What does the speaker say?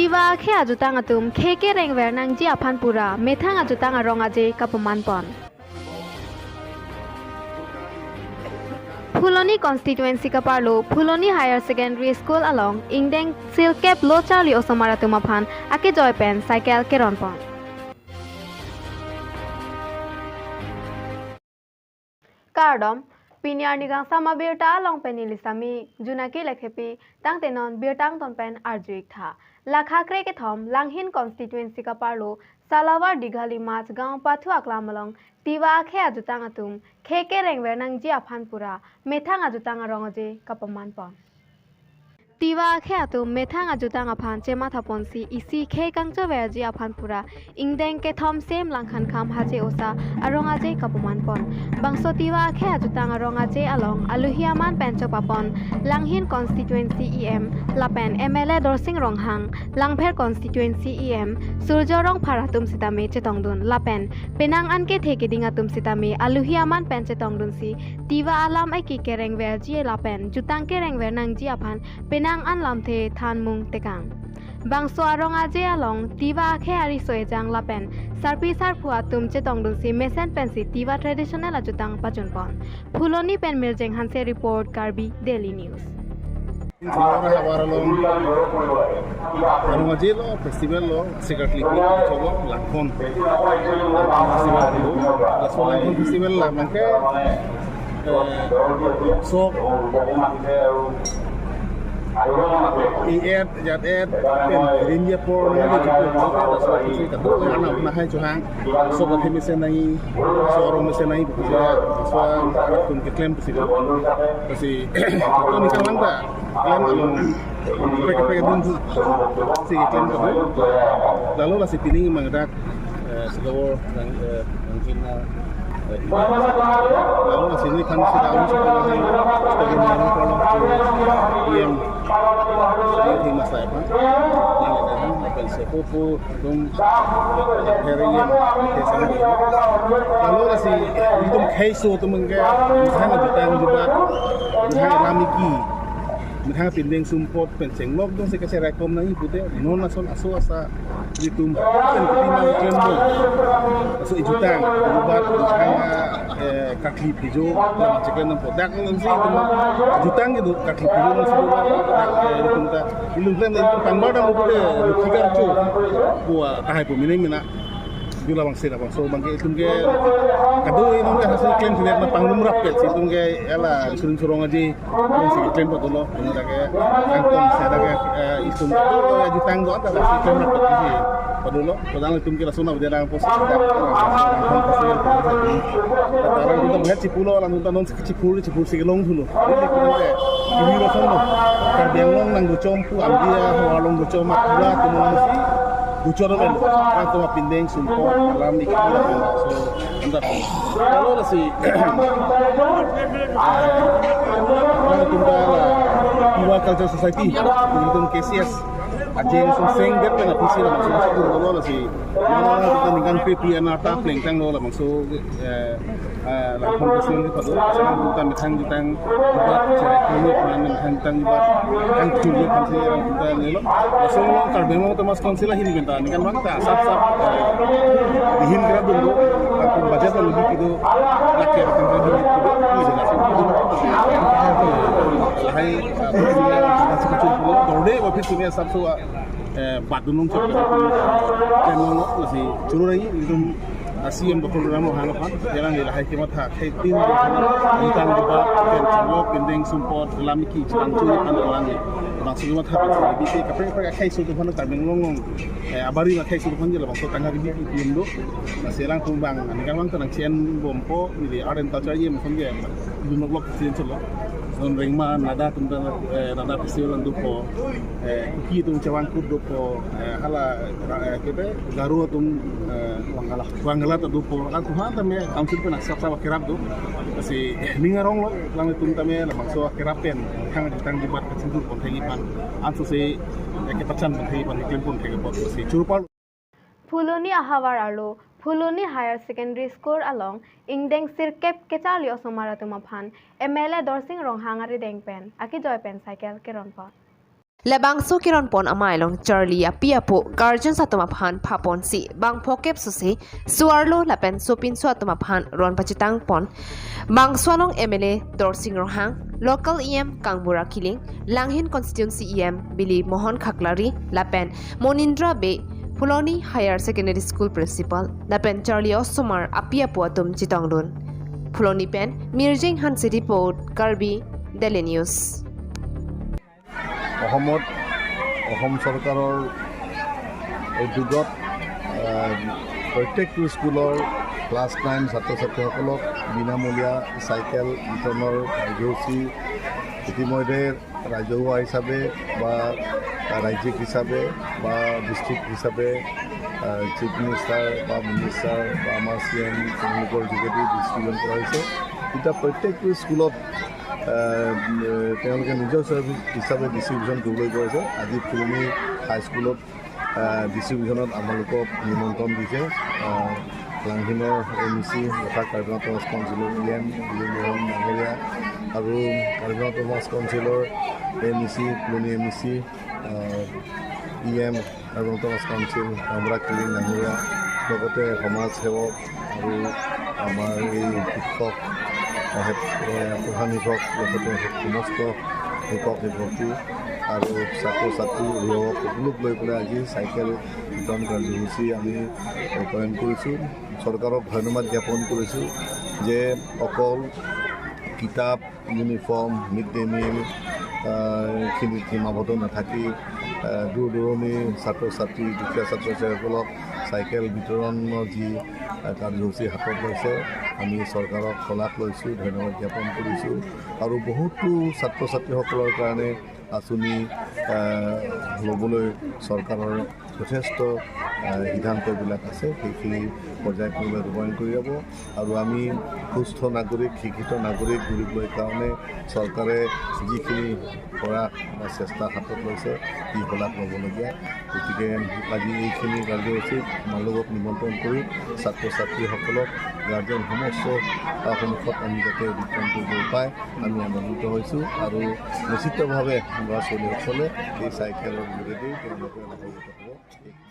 Tiwa khe ajutang atum kheke rengwer nang ji aphan pura methang ajutang arong aje kapaman pon. Phuloni constituency ka parlo Phuloni Higher Secondary School along Ingdeng Silkep Lo Charlie Osomara tumaphan ake joy pen cycle keron pon. Kardom Pinyar nigang sama birta long penili sami junaki lekhepi tang tenon birtang ton pen arjuik tha lakha kre ke thom langhin constituency ka parlo Salawar Dighali Mach gaon pathu aklamalong tiwa khe ajutang atum kheke rengwer nang ji aphan pura methang ajutang arongaje kapaman pon Tiwa khe atum methang ajutang aphan chema thapon si isi khe kangcho verji aphan pura ingdeng ke thom sem langkhan kham haje osa arongaje kapaman pon bangso tiwa khe ajutang arongaje along aluhiaman pencho papon langhin constituency em lapen MLA Dorsing Ronghang langpher constituency em surjorong pharatum sitame chetongdun lapen penang anke theke dingatum sitame aluhiaman penche tongdun si tiwa alam ai ki kereng verji lapen jutang kereng vernang ji aphan Penang an lamthe thanmung tekang bangso arong aje along tiwa khe ari soejang lapen sarpi sarphua tumche tongdun si mesen pensi tiwa traditional ajutang pachun pon Phuloni pen miljeng hanse report Karbi Daily News festival lo secretly coba lakon festival lah maka so jat pen rinja por ngali jipur so sih katu anak nah hai chuhang so ka mesen nai so ro mesen nai so tum ke claim pasi to ni kan langta claim along peka dun si claim ka lalu lah si pining mangdak segawor mungkin lalu lah sini kan sudah sebagai yang kolom yang di masa apa yang akan sepupu dum hari yang lalu lah si itu kaiso tu mungkin misalnya jutang juga misalnya ramiki misalnya pindeng sumpot penceng log dong saya kasih rekom nang ibu teh non asal asa itu kan ketimbang klembo so jutang buat misalnya kaki hijau dalam ciklen nang podak nang sih jutang gitu kaki hijau nang sebuah itu kita ilmu plan itu pangbar dan lupa deh tiga tu buat tahai pemilih mina jula bang sih bang so bang itu ke kado ini kan hasil klaim tidak na panglum rapet sih itu ke ela surung aja yang sih klaim betul loh ini ke kanton saya ke itu ya jutang doang tapi sih klaim rapet sih betul loh padahal itu ke langsung ada dalam posisi orang kita melihat cipulo orang kita non cipul sih long dulu ini kita ke ini langsung loh karbiang long nang gocompu ambia walong gocomak pula kemudian sih Bucor kan, kan cuma pindeng sumpah alam ikan so entah. Kalau lah si, kalau tunggal Tiwa Culture Society, untuk KCS, aja yang seng dia kan apisi lah maksud kalau lah si, mana kita dengan PPN atau pelengkang lah maksud lakukan kesulitan itu, sekarang kita metang buat cari kulit, metang buat kan kulit kan sih orang kita ni loh. So kalau memang temas konsil lah ini bentar, ni kan bang tak sap dihin kira dulu, aku baca tu lebih itu laki akan jadi itu jelas itu. Lahai masih kecil pun, dorde office punya sab so badunung cepat, dan nongok masih curang ini itu. Asyam doktor Ramo hanapan, jalan di lahai kimat hak, haitin tentang juga pencelo pendeng support lamiki cangcu orang ni, maksud kimat hak itu bisa kapal kai suatu pun tak menglong, abari nak kai suatu pun je lah maksud tangga ini Indo, sekarang kumbang, ni kan orang tenang cian bompo, ni ada entah cari macam dia, dunok lok cian celo. Non ringman nada tentang nada festival dupo kuki tung cawan kud dupo hala kita garu tung wangala tu dupo kan tuhan tame council pun asak sama kerap tu si ningarong lo lang tung tame la makso kerapen kang ditang di bar kecil pun tengipan anso si kepacan pun tengipan iklim pun tengipot si curupal Phuloni ahawar alo Phuloni Higher Secondary School along Ingdeng Sirkep Kechali Osomara tumaphan MLA Dorsing Ronghang ari dengpen aki joy pen cycle keron pa Lebangso kiron pon amailong Charlie apiapo guardian sa tumaphan papon si bang pokep susi suarlo lapen supin su tumaphan ron pachitang pon bang swalong MLA Dorsing Rohang local EM Kangbura Kiling Langhin constituency EM Bili Mohon Khaklari lapen Monindra Be Puloni Higher Secondary School Principal lapen Charlie Osomar apiapo atum Chitonglun Puloni pen Mirjing Han City Port Karbi Daily News Assam চৰকাৰৰ উদ্যোগত প্ৰত্যেকটো স্কুলৰ class 9 ছাত্ৰ ছাত্ৰীসকলক বিনামূলীয়া cycle বিতৰণৰ কাৰ্যসূচী ইতিমধ্যে ৰাজহুৱা হিচাপে বা ৰাজ্যিক হিচাপে বা ডিষ্ট্ৰিক্ট হিচাপে চিফ মিনিষ্টাৰ বা মিনিষ্টাৰ বা আমাৰ CM তেওঁলোকৰ যোগেদি ডিষ্ট্ৰিবিউট কৰা হৈছে এতিয়া প্ৰত্যেকটো স্কুলত তেওঁলোকে নিজৰ হিচাপে ডিষ্ট্ৰিবিউশ্যন কৰিবলৈ গৈ আছে আজি ফুলনি হাইস্কুলত ডিষ্ট্ৰিবিউশ্যনত আমালোকক নিমন্ত্ৰণ দিছে লাংহিনৰ MEC তথা কাৰ্বিআংলং টমাছ কাউঞ্চিলৰ EM বিলিমোহন ডাঙৰীয়া আৰু কাৰ্বিআংলং টমাছ কাউঞ্চিলৰ MEC Phuloni MEC EM Karbi Anglong autonomous council কামৰা কিলিং ডাঙৰীয়া লগতে সমাজ সেৱক আৰু আমাৰ এই শিক্ষক প্ৰধান শিক্ষক লগতে সমস্ত শিক্ষক শিক্ষয়িত্ৰী আৰু ছাত্ৰ ছাত্ৰী অভিভাৱক সকলোক লৈ পেলাই আজি চাইকেল বিতৰণ কাৰ্যসূচী আমি ৰূপায়ণ কৰিছোঁ চৰকাৰক ধন্যবাদ জ্ঞাপন কৰিছোঁ যে অকল কিতাপ ইউনিফৰ্ম মিড ডে মিল খিনিত সীমাবদ্ধ নাথাকি দূৰ দূৰণিৰ ছাত্ৰ ছাত্ৰী দুখীয়া ছাত্ৰ ছাত্ৰীসকলক চাইকেল বিতৰণৰ যি কাৰ্যসূচী হাতত লৈছে আমি চৰকাৰক শলাগ লৈছোঁ ধন্যবাদ জ্ঞাপন কৰিছোঁ আৰু বহুতো ছাত্ৰ ছাত্ৰীসকলৰ কাৰণে আঁচনি ল'বলৈ চৰকাৰৰ যথেষ্ট সিদ্ধান্তবিলাক আছে সেইখিনি পৰ্যায়ক্ৰমে ৰূপায়ণ কৰি যাব আৰু আমি সুস্থ নাগৰিক শিক্ষিত নাগৰিক গঢ়িবলৈ কাৰণে চৰকাৰে যিখিনি প্ৰয়াস বা চেষ্টা হাতত লৈছে ই শলাগ ল'বলগীয়া গতিকে আজি এইখিনি কাৰ্যসূচীত আমালোকক নিমন্ত্ৰণ কৰি ছাত্ৰ ছাত্ৰীসকলক গাৰ্জেন সমস্ত সন্মুখত আমি যাতে বিতৰণ কৰিব পায় আমি আনন্দিত হৈছোঁ আৰু নিশ্চিতভাৱে ল'ৰা ছোৱালীসকলে এই চাইকেলৰ যোগেদি তেওঁলোকে লাভান্বিত হ'ব